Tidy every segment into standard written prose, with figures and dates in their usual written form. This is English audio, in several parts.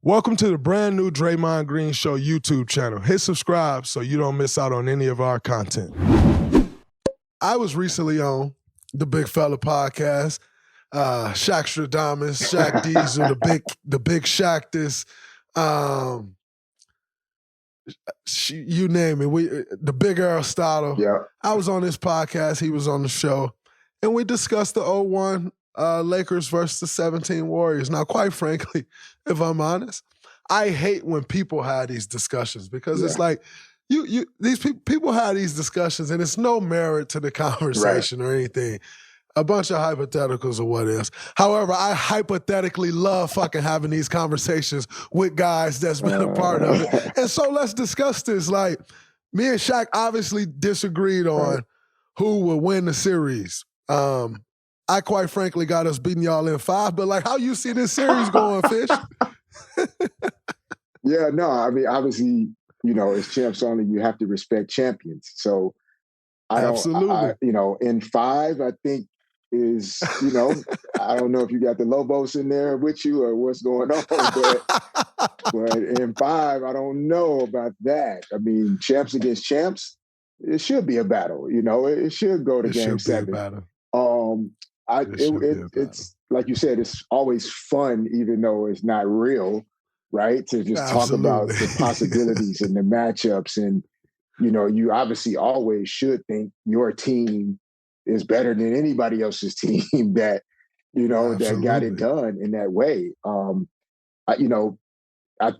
Welcome to the brand new Draymond Green Show YouTube channel. Hit subscribe so you don't miss out on any of our content. I was recently on the Big Fella podcast. Shaq Stradamus, Shaq Diesel, the big Shaq this, you name it. The Big Aristotle. Yeah. I was on this podcast. He was on the show, and we discussed the 0-1 Lakers versus the 17 Warriors. Now, quite frankly, if I'm honest, I hate when people have these discussions because it's like these people have these discussions and it's no merit to the conversation or anything. A bunch of hypotheticals or what is. However, I hypothetically love fucking having these conversations with guys that's been a part of it. And so let's discuss this. Like, me and Shaq obviously disagreed on who would win the series. I quite frankly got us beating y'all in 5, but like, how you see this series going, Fish? Yeah, no, I mean, obviously, as champs only, you have to respect champions. So I don't, in 5, I think is, I don't know if you got the Lobos in there with you or what's going on, but in 5, I don't know about that. I mean, champs against champs, it should be a battle, it should go to game 7. It's like you said, it's always fun, even though it's not real, right? To just talk about the possibilities and the matchups. And, you obviously always should think your team is better than anybody else's team that, that got it done in that way.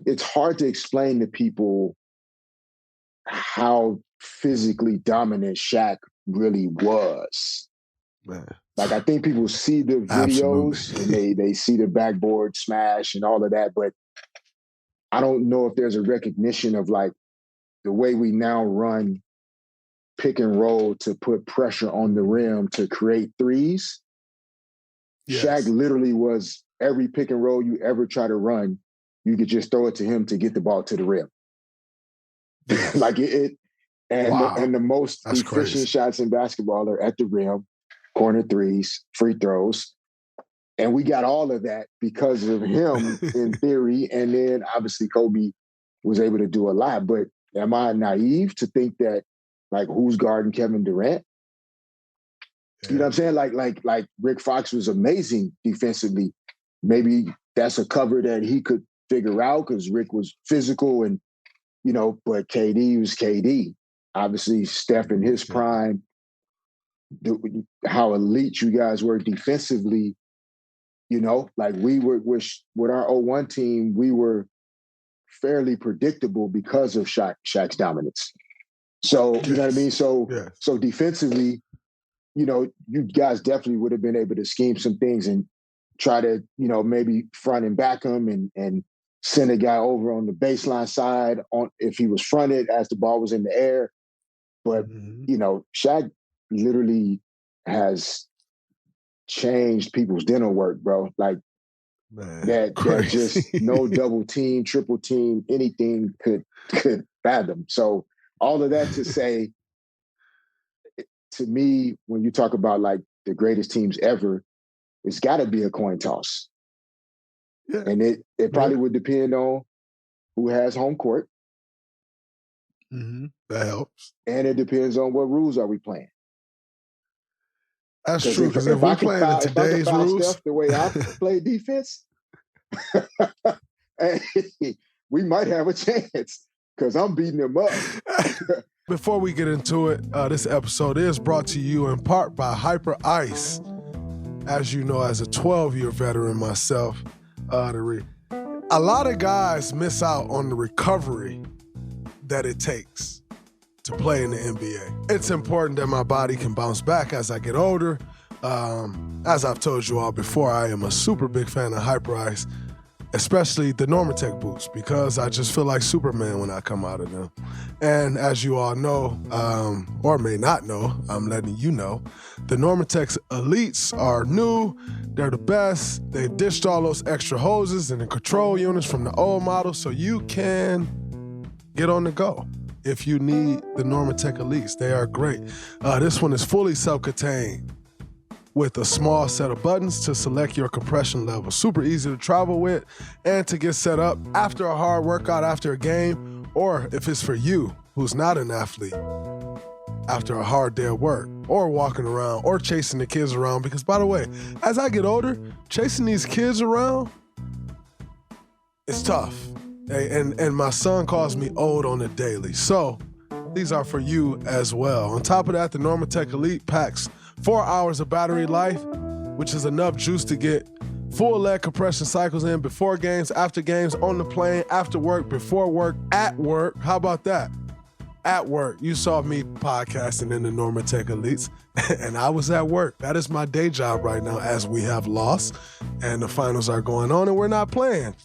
It's hard to explain to people how physically dominant Shaq really was. Man. Like, I think people see the videos and they see the backboard smash and all of that, but I don't know if there's a recognition of like the way we now run pick and roll to put pressure on the rim to create threes. Yes. Shaq literally was every pick and roll you ever try to run, you could just throw it to him to get the ball to the rim. Like and the most efficient shots in basketball are at the rim. Corner threes, free throws. And we got all of that because of him in theory. And then obviously Kobe was able to do a lot. But am I naive to think that, like, who's guarding Kevin Durant? Yeah. You know what I'm saying? Like Rick Fox was amazing defensively. Maybe that's a cover that he could figure out because Rick was physical and, but KD was KD. Obviously Steph in his prime, how elite you guys were defensively, like we were with our 0-1 team, we were fairly predictable because of Shaq's dominance. So, you know what I mean? So defensively, you guys definitely would have been able to scheme some things and try to, maybe front and back him and send a guy over on the baseline side if he was fronted as the ball was in the air. But, Shaq literally has changed people's dental work, bro. Like, man, that just no double team, triple team, anything could fathom. So all of that to say, to me, when you talk about like the greatest teams ever, it's got to be a coin toss. Yeah. And it probably would depend on who has home court. Mm-hmm. That helps. And it depends on what rules are we playing. That's true, because if we're playing in today's rules, Steph the way I play defense, we might have a chance because I'm beating him up. Before we get into it, this episode is brought to you in part by Hyper Ice. As you know, as a 12-year veteran myself, a lot of guys miss out on the recovery that it takes to play in the NBA. It's important that my body can bounce back as I get older. As I've told you all before, I am a super big fan of Hyper Ice, especially the Normatec boots, because I just feel like Superman when I come out of them. And as you all know, or may not know, I'm letting you know, the Normatec Elites are new. They're the best. They ditched all those extra hoses and the control units from the old model so you can get on the go. If you need the Normatec Elites, they are great. This one is fully self-contained. with a small set of buttons to select your compression level. Super easy to travel with and to get set up after a hard workout, after a game, or if it's for you who's not an athlete, after a hard day of work, or walking around, or chasing the kids around. Because, by the way, as I get older, chasing these kids around, it's tough. And my son calls me old on the daily. So these are for you as well. On top of that, the Normatec Elite packs 4 hours of battery life, which is enough juice to get full leg compression cycles in before games, after games, on the plane, after work, before work, at work. How about that? At work. You saw me podcasting in the Normatec Elites, and I was at work. That is my day job right now, as we have lost, and the finals are going on, and we're not playing.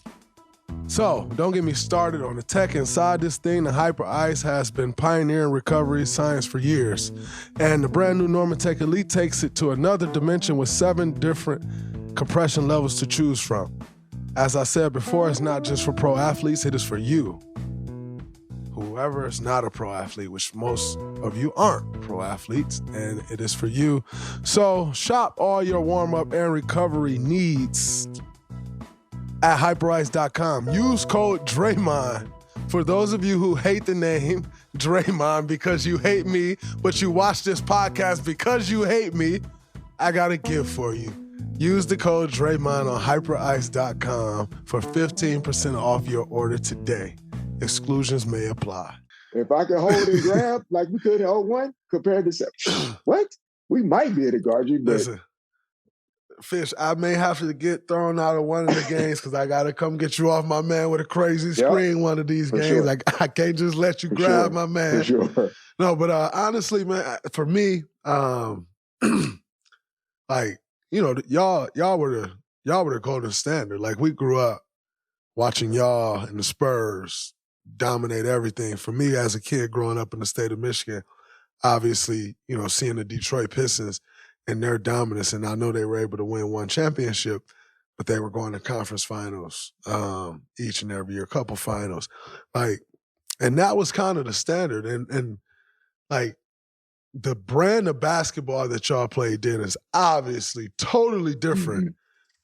So, don't get me started on the tech inside this thing. The Hyper Ice has been pioneering recovery science for years, and the brand new Normatec Elite takes it to another dimension with 7 different compression levels to choose from. As I said before, it's not just for pro athletes, it is for you. Whoever is not a pro athlete, which most of you aren't pro athletes, and it is for you. So shop all your warm-up and recovery needs at hyperice.com. Use code Draymond. For those of you who hate the name Draymond because you hate me, but you watch this podcast because you hate me, I got a gift for you. Use the code Draymond on hyperice.com for 15% off your order today. Exclusions may apply. If I could hold and grab like we could hold one compared to seven, what? We might be able to guard you, but listen, Fish, I may have to get thrown out of one of the games because I got to come get you off my man with a crazy screen one of these games. Sure. Like, I can't just let you grab my man. For sure. No, but honestly, man, for me, like, you know, y'all were the golden standard. Like, we grew up watching y'all and the Spurs dominate everything. For me, as a kid growing up in the state of Michigan, obviously, you know, seeing the Detroit Pistons and their dominance, and I know they were able to win one championship, but they were going to conference finals each and every year, a couple finals. Like, and that was kind of the standard. And like, the brand of basketball that y'all played then is obviously totally different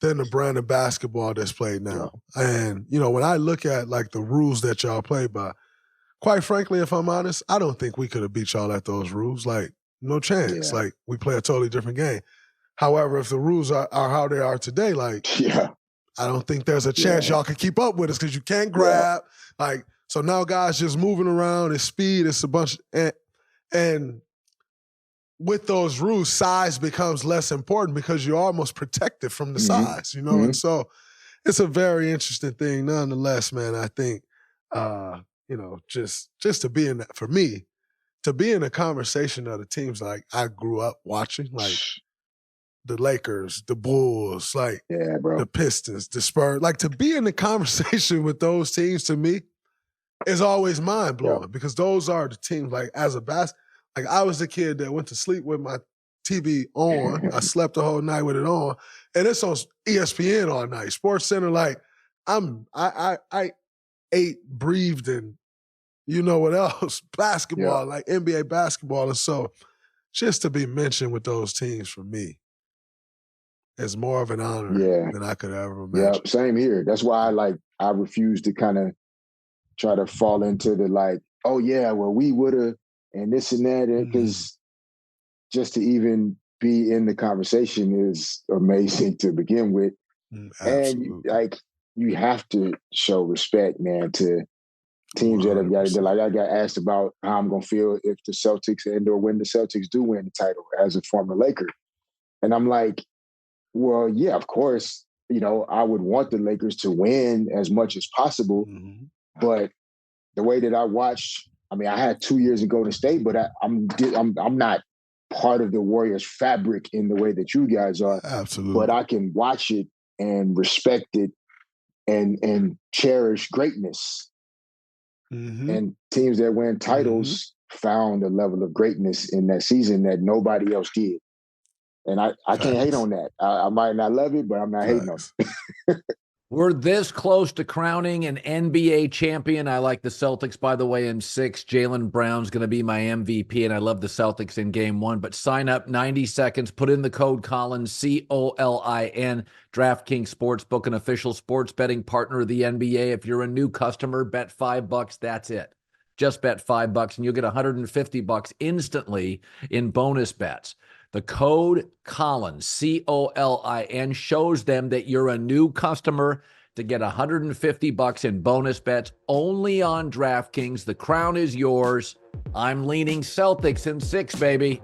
than the brand of basketball that's played now. And, you know, when I look at, like, the rules that y'all play by, quite frankly, if I'm honest, I don't think we could have beat y'all at those rules. Like, no chance. Like, we play a totally different game. However, if the rules are how they are today, like, I don't think there's a chance y'all can keep up with us because you can't grab. Like, so now guys just moving around, it's speed, it's a bunch. And with those rules, size becomes less important because you're almost protected from the size, you know? And so it's a very interesting thing. Nonetheless, man, I think, you know, just to be in that, for me, to be in a conversation of the teams like I grew up watching, like the Lakers, the Bulls, like the Pistons, the Spurs, like to be in the conversation with those teams, to me, is always mind-blowing because those are the teams, like, as a like, I was the kid that went to sleep with my TV on. I slept the whole night with it on. And it's on ESPN all night. Sports Center, like, I ate, breathed, and you know what else? Basketball, like NBA basketball. And so just to be mentioned with those teams for me is more of an honor than I could ever imagine. Yeah, same here. That's why I refuse to kind of try to fall into the like, oh yeah, well, we would have, and this and that, because just to even be in the conversation is amazing to begin with. And like, you have to show respect, man, to teams 100%. That have got it. Like, I got asked about how I'm gonna feel if the Celtics and/or when the Celtics do win the title as a former Laker, and I'm like, well, yeah, of course, you know, I would want the Lakers to win as much as possible, but the way that I watched. I mean, I had 2 years in Golden State, but I'm not part of the Warriors fabric in the way that you guys are. Absolutely. But I can watch it and respect it and cherish greatness. And teams that win titles found a level of greatness in that season that nobody else did. And I can't hate on that. I might not love it, but I'm not hating on it. We're this close to crowning an NBA champion. I like the Celtics, by the way, in 6. Jaylen Brown's going to be my MVP, and I love the Celtics in game 1. But sign up, 90 seconds. Put in the code Colin, COLIN. DraftKings Sportsbook, an official sports betting partner of the NBA. If you're a new customer, bet $5. That's it. Just bet $5, and you'll get $150 instantly in bonus bets. The code Colin, COLIN, shows them that you're a new customer to get $150 in bonus bets only on DraftKings. The crown is yours. I'm leaning Celtics in 6, baby.